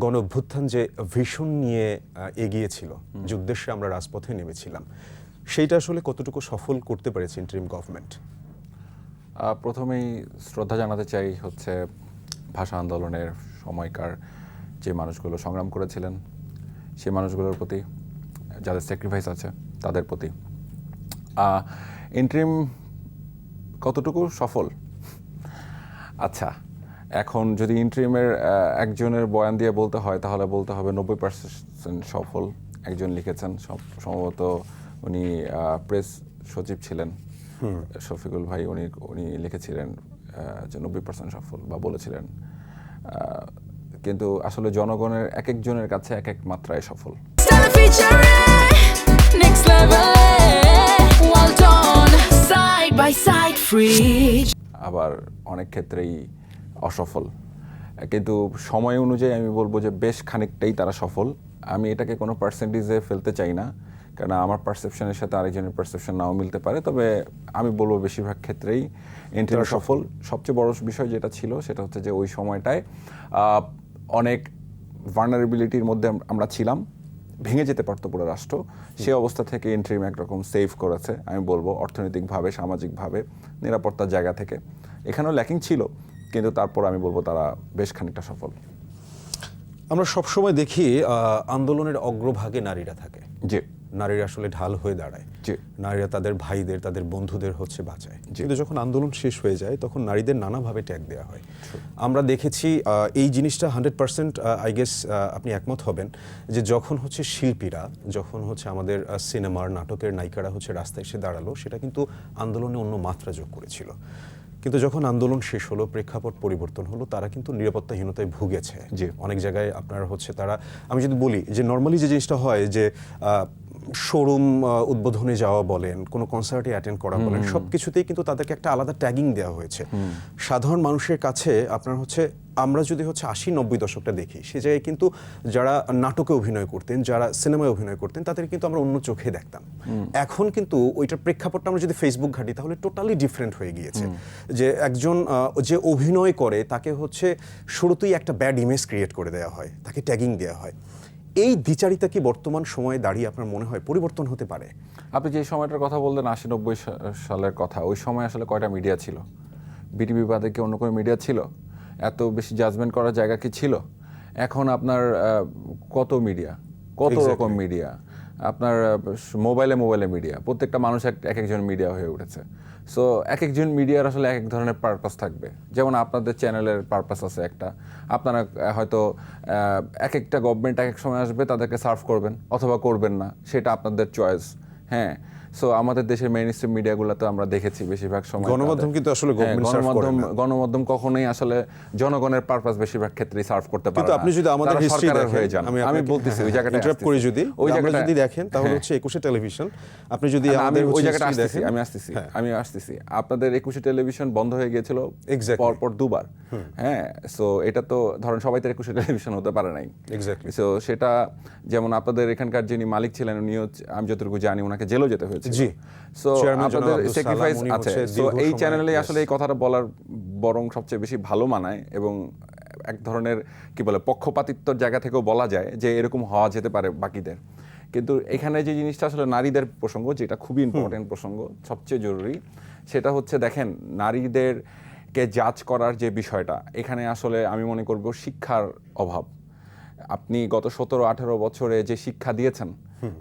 গণঅভ্যুত্থান যে ভিশন নিয়ে এগিয়েছিল, যে উদ্দেশ্যে আমরা রাজপথে নেমেছিলাম, সেইটা আসলে কতটুকু সফল করতে পেরেছে ইন্টারিম গভর্নমেন্ট? প্রথমেই শ্রদ্ধা জানাতে চাই হচ্ছে ভাষা আন্দোলনের সময়কার যে মানুষগুলো সংগ্রাম করেছিলেন সেই মানুষগুলোর প্রতি, যাদের স্যাক্রিফাইস আছে তাদের প্রতি। ইন্টারিম কতটুকু সফল? আচ্ছা, এখন যদি ইন্টারিমের একজনের বয়ান দিয়ে বলতে হয় তাহলে বলতে হবে 90% সফল। একজন লিখেছেন, সম্ভবত উনি প্রেস সচিব ছিলেন, শফিকুল ভাই, উনি লিখেছিলেন যে 90% সফল বা বলেছিলেন। কিন্তু আসলে জনগণের এক একজনের কাছে এক এক মাত্রায় সফল। আবার অনেক ক্ষেত্রেই অসফল। কিন্তু সময় অনুযায়ী আমি বলবো যে বেশ খানিকটাই তারা সফল। আমি এটাকে কোনো পার্সেন্টেজে ফেলতে চাই না, কারণ আমার পারসেপশনের সাথে আরেকজনের পারসেপশন নাও মিলতে পারে। তবে আমি বলবো বেশিরভাগ ক্ষেত্রেই ইন্টারিম সফল। সবচেয়ে বড় বিষয় যেটা ছিল সেটা হচ্ছে যে ওই সময়টায় অনেক ভালনারেবিলিটির মধ্যে আমরা ছিলাম, ভেঙে যেতে পারতো পুরো রাষ্ট্র। সেই অবস্থা থেকে ইন্টারিম একরকম সেভ করেছে আমি বলবো, অর্থনৈতিকভাবে, সামাজিকভাবে, নিরাপত্তার জায়গা থেকে। এখানেও ল্যাকিং ছিল, কিন্তু তারপর আমি বলবো তারা বেশ খানিকটা সফল। আমরা সবসময় দেখি আন্দোলনের অগ্রভাগে নারীরা থাকে, জি, নারীরা আসলে ঢাল হয়ে দাঁড়ায়, জি, নারীরা তাদের ভাইদের, তাদের বন্ধুদের হচ্ছে বাঁচায়। কিন্তু যখন আন্দোলন শেষ হয়ে যায় তখন নারীদের নানাভাবে ট্যাগ দেওয়া হয়। আমরা দেখেছি এই জিনিসটা 100% আই গেস আপনি একমত হবেন যে যখন হচ্ছে শিল্পীরা, যখন হচ্ছে আমাদের সিনেমার, নাটকের নায়িকারা হচ্ছে রাস্তায় এসে দাঁড়ালো, সেটা কিন্তু আন্দোলনে অন্য মাত্রা যোগ করেছিল। কিন্তু যখন আন্দোলন শেষ হলো, প্রেক্ষাপট পরিবর্তন হলো, তারা কিন্তু নিরাপত্তাহীনতায় ভুগেছে। অনেক জায়গায় আপনার হচ্ছে তারা, আমি যদি বলি যে নর্মালি যে জিনিসটা হয় যে শোরুম উদ্বোধনে যাওয়া বলেন, কোনো কনসার্টে অ্যাটেন্ড করা বলেন, সব কিছুতেই কিন্তু তাদেরকে একটা আলাদা ট্যাগিং দেওয়া হয়েছে। সাধারণ মানুষের কাছে আপনার হচ্ছে, আমরা যদি হচ্ছে 80-90 দশকটা দেখি, সে জায়গায় কিন্তু যারা নাটকে অভিনয় করতেন, যারা সিনেমায় অভিনয় করতেন, তাদের কিন্তু আমরা অন্য চোখে দেখতাম। এখন কিন্তু ওইটার প্রেক্ষাপটটা আমরা যদি ফেসবুক ঘাঁটি তাহলে টোটালি ডিফারেন্ট হয়ে গিয়েছে। যে একজন যে অভিনয় করে তাকে হচ্ছে শুরুতেই একটা ব্যাড ইমেজ ক্রিয়েট করে দেওয়া হয়, তাকে ট্যাগিং দেওয়া হয়। এই দ্বিচারিতা কি বর্তমান সময়ে দাঁড়িয়ে আপনার মনে হয় পরিবর্তন হতে পারে? আপনি যে সময়টার কথা বললেন 80-90 সালের কথা, ওই সময় আসলে কয়টা মিডিয়া ছিল? বিটিভি বাদে কি অন্য কোনো মিডিয়া ছিল? এত বেশি জাজমেন্ট করার জায়গা কি ছিল? এখন আপনার কত মিডিয়া, কত রকম মিডিয়া, আপনার মোবাইলে মিডিয়া, প্রত্যেকটা মানুষ এক একজন মিডিয়া হয়ে উঠেছে। সো এক একজন মিডিয়ার আসলে এক এক ধরনের পারপাস থাকবে। যেমন আপনাদের চ্যানেলের পারপাস আছে একটা, আপনারা হয়তো এক একটা গভর্নমেন্ট এক এক সময় আসবে, তাদেরকে সার্ভ করবেন অথবা করবেন না, সেটা আপনাদের চয়েস। হ্যাঁ, সো আমাদের দেশের মেইন স্ট্রিম মিডিয়াগুলোতে আমরা দেখেছি বেশিরভাগ সময় গণমাধ্যম কিন্তু আসলে গণমাধ্যম কখনোই আসলে জনগণের পারপাস বেশিরভাগ ক্ষেত্রেই সার্ভ করতে পারে না। কিন্তু আপনি যদি আমাদের হিস্ট্রি হয়ে যান, আমি বলতেছি ওই জায়গাটা ইন্টারাপ্ট করি, যদি ওই জায়গাটা যদি দেখেন তাহলে হচ্ছে 21 টেলিভিশন, আপনি যদি আমাদের ওই জায়গাটা আমি আসতেছি আপনাদের 21 টেলিভিশন বন্ধ হয়ে গিয়েছিল পরপর দুবার। হ্যাঁ, সো এটা তো ধরেন সবাই তো 21 টেলিভিশন হতে পারে নাই। এক্স্যাক্টলি। সো সেটা যেমন আপনাদের এখানকার যিনি মালিক ছিলেন, উনিও আমি যতটুকু জানি ওনাকে জেলও যেতে হয়েছে। জি। সো আপনাদের স্যাক্রিফাইস আছে। সো এই চ্যানেলে আসলে এই কথাটা বলার বরং সবচেয়ে বেশি ভালো মানায়, এবং এক ধরনের কি বলে পক্ষপাতিত্বর জায়গা থেকেও বলা যায় যে এরকম হওয়া যেতে পারে বাকিদের। কিন্তু এখানে যে জিনিসটা আসলে নারীদের প্রসঙ্গ, যেটা খুবই ইম্পর্টেন্ট প্রসঙ্গ, সবচেয়ে জরুরি, সেটা হচ্ছে দেখেন নারীদেরকে জাজ করার যে বিষয়টা, এখানে আসলে আমি মনে করব শিক্ষার অভাব। আপনি গত 17-18 বছরে যে শিক্ষা দিয়েছেন,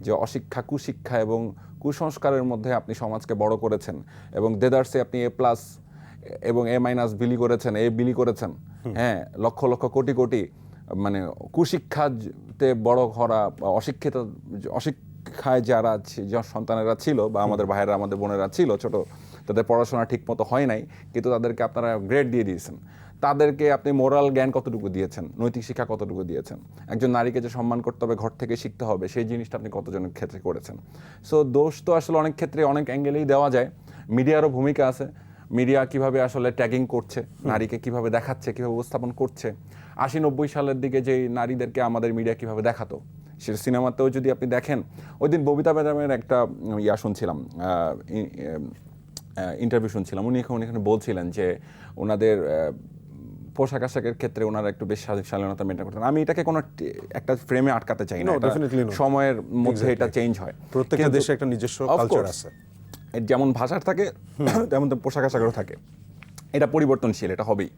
যে অশিক্ষা, কুশিক্ষা এবং কুসংস্কারের মধ্যে আপনি সমাজকে বড় করেছেন, এবং দেদার্সে আপনি A+ এবং A- বিলি করেছেন, বিলি করেছেন। হ্যাঁ, লক্ষ লক্ষ কোটি কোটি মানে কুশিক্ষাতে বড় করা, অশিক্ষায় যারা সন্তানেরা ছিল, বা আমাদের ভাইয়েরা, আমাদের বোনেরা ছিল ছোট, তাদের পড়াশোনা ঠিক মতো হয় নাই, কিন্তু তাদেরকে আপনারা গ্রেড দিয়ে দিয়েছেন। তাদেরকে আপনি মোরাল জ্ঞান কতটুকু দিয়েছেন, নৈতিক শিক্ষা কতটুকু দিয়েছেন? একজন নারীকে যে সম্মান করতে হবে, ঘর থেকে শিখতে হবে, সেই জিনিসটা আপনি কতজনের ক্ষেত্রে করেছেন? সো দোষ তো আসলে অনেক ক্ষেত্রে অনেক অ্যাঙ্গেলেই দেওয়া যায়। মিডিয়ারও ভূমিকা আছে। মিডিয়া কিভাবে আসলে ট্যাগিং করছে, নারীকে কিভাবে দেখাচ্ছে, কিভাবে উপস্থাপন করছে। 80-90 সালের দিকে যে নারীদেরকে আমাদের মিডিয়া কিভাবে দেখাতো, সেটা সিনেমাতেও যদি আপনি দেখেন। ওই দিন ববিতা ম্যাডামের একটা শুনছিলাম, ইন্টারভিউ শুনছিলাম, উনি এখানে বলছিলেন যে ওনাদের পোশাক আশাকের ক্ষেত্রে ওনারা একটু বেশ শালীনতা মেনটেন করতেন। আমি এটাকে কোনো একটা ফ্রেমে আটকাতে চাই না, No, definitely not. সময়ের মধ্যে এটা চেঞ্জ হয়। প্রত্যেকটা দেশে একটা নিজস্ব Of কালচার course, আছে। যেমন ভাষার থাকে তেমন তো পোশাক আশাকেরও থাকে, এটা পরিবর্তনশীল, এটা হবেই।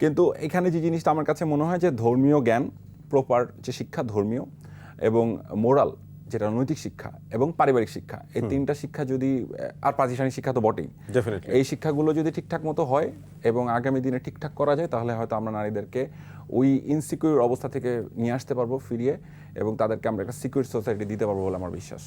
কিন্তু এখানে যে জিনিসটা আমার কাছে মনে হয় যে ধর্মীয় জ্ঞান, প্রপার যে শিক্ষা ধর্মীয় এবং মোরাল যেটা নৈতিক শিক্ষা এবং পারিবারিক শিক্ষা, এই তিনটা শিক্ষা যদি, আর প্রাতিষ্ঠানিক শিক্ষা তো বটেই, Definitely. এই শিক্ষাগুলো যদি ঠিকঠাক মতো হয় এবং আগামী দিনে ঠিকঠাক করা যায়, তাহলে হয়তো আমরা নারীদেরকে ওই ইনসিকিউর অবস্থা থেকে নিয়ে আসতে পারবো ফিরিয়ে, এবং তাদেরকে আমরা একটা সিকিউর সোসাইটি দিতে পারবো বলে আমার বিশ্বাস।